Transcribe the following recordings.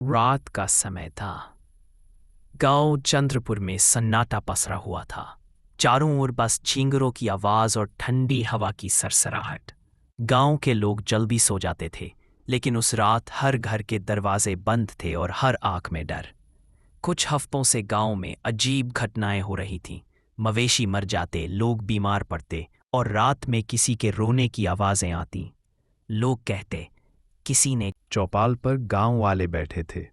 रात का समय था। गांव चंद्रपुर में सन्नाटा पसरा हुआ था। चारों ओर बस झींगरों की आवाज और ठंडी हवा की सरसराहट। गांव के लोग जल्दी सो जाते थे, लेकिन उस रात हर घर के दरवाजे बंद थे और हर आंख में डर। कुछ हफ्तों से गांव में अजीब घटनाएं हो रही थीं। मवेशी मर जाते, लोग बीमार पड़ते और रात में किसी के रोने की आवाजें आती। लोग कहते, किसी ने। चौपाल पर गांव वाले बैठे थे।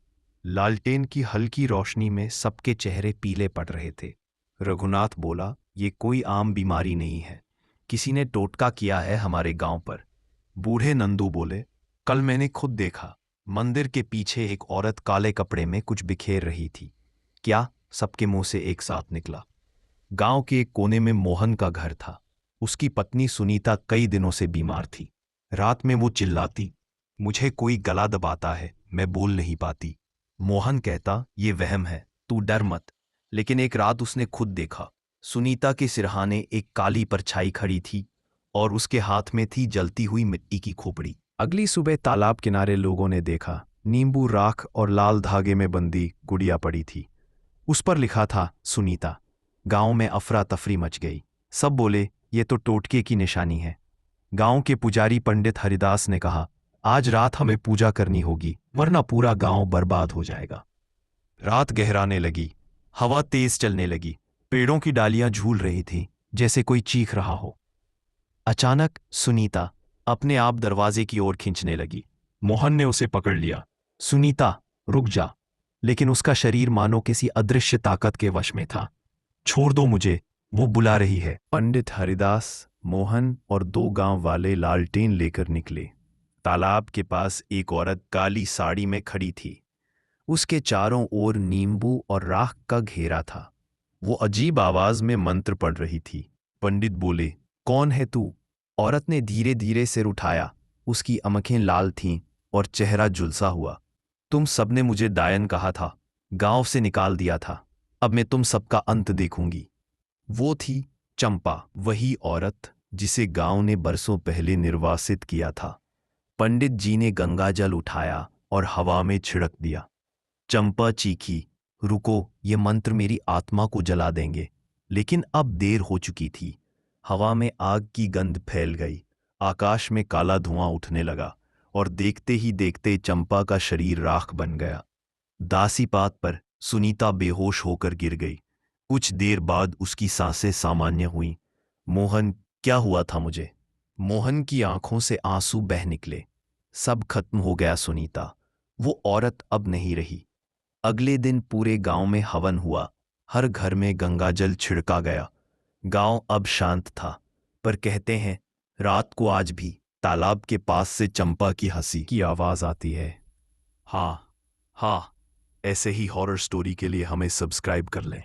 लालटेन की हल्की रोशनी में सबके चेहरे पीले पड़ रहे थे। रघुनाथ बोला, ये कोई आम बीमारी नहीं है। किसी ने टोटका किया है हमारे गांव पर। बूढ़े नंदू बोले, कल मैंने खुद देखा। मंदिर के पीछे एक औरत काले कपड़े में कुछ बिखेर रही थी। क्या? सबके मुंह से एक साथ निकला। गांव के एक कोने में मोहन का घर था। उसकी पत्नी सुनीता कई दिनों से बीमार थी। रात में वो चिल्लाती, मुझे कोई गला दबाता है, मैं बोल नहीं पाती। मोहन कहता, ये वहम है, तू डर मत। लेकिन एक रात उसने खुद देखा। सुनीता के सिरहाने एक काली परछाई खड़ी थी और उसके हाथ में थी जलती हुई मिट्टी की खोपड़ी। अगली सुबह तालाब किनारे लोगों ने देखा, नींबू राख और लाल धागे में बंदी गुड़िया पड़ी थी। उस पर लिखा था, सुनीता। गांव में अफरा तफरी मच गई। सब बोले, ये तो टोटके की निशानी है। गांव के पुजारी पंडित हरिदास ने कहा, आज रात हमें पूजा करनी होगी, वरना पूरा गांव बर्बाद हो जाएगा। रात गहराने लगी। हवा तेज चलने लगी। पेड़ों की डालियां झूल रही थीं, जैसे कोई चीख रहा हो। अचानक सुनीता अपने आप दरवाजे की ओर खींचने लगी। मोहन ने उसे पकड़ लिया। सुनीता, रुक जा। लेकिन उसका शरीर मानो किसी अदृश्य ताकत के वश में था। छोड़ दो मुझे, वो बुला रही है। पंडित हरिदास, मोहन और दो गांव वाले लालटेन लेकर निकले। तालाब के पास एक औरत काली साड़ी में खड़ी थी। उसके चारों ओर नींबू और राख का घेरा था। वो अजीब आवाज में मंत्र पढ़ रही थी। पंडित बोले, कौन है तू? औरत ने धीरे धीरे सिर उठाया। उसकी आंखें लाल थीं और चेहरा झुलसा हुआ। तुम सबने मुझे डायन कहा था, गांव से निकाल दिया था। अब मैं तुम सबका अंत देखूंगी। वो थी चंपा, वही औरत जिसे गांव ने बरसों पहले निर्वासित किया था। पंडित जी ने गंगाजल उठाया और हवा में छिड़क दिया। चंपा चीखी, रुको, ये मंत्र मेरी आत्मा को जला देंगे। लेकिन अब देर हो चुकी थी। हवा में आग की गंध फैल गई। आकाश में काला धुआं उठने लगा और देखते ही देखते चंपा का शरीर राख बन गया। दासी पात पर सुनीता बेहोश होकर गिर गई। कुछ देर बाद उसकी सांसें सामान्य हुईं। मोहन, क्या हुआ था मुझे? मोहन की आंखों से आंसू बह निकले। सब खत्म हो गया सुनीता। वो औरत अब नहीं रही। अगले दिन पूरे गांव में हवन हुआ। हर घर में गंगाजल छिड़का गया। गांव अब शांत था, पर कहते हैं, रात को आज भी तालाब के पास से चंपा की हंसी की आवाज आती है। हाँ, हाँ, ऐसे ही हॉरर स्टोरी के लिए हमें सब्सक्राइब कर लें।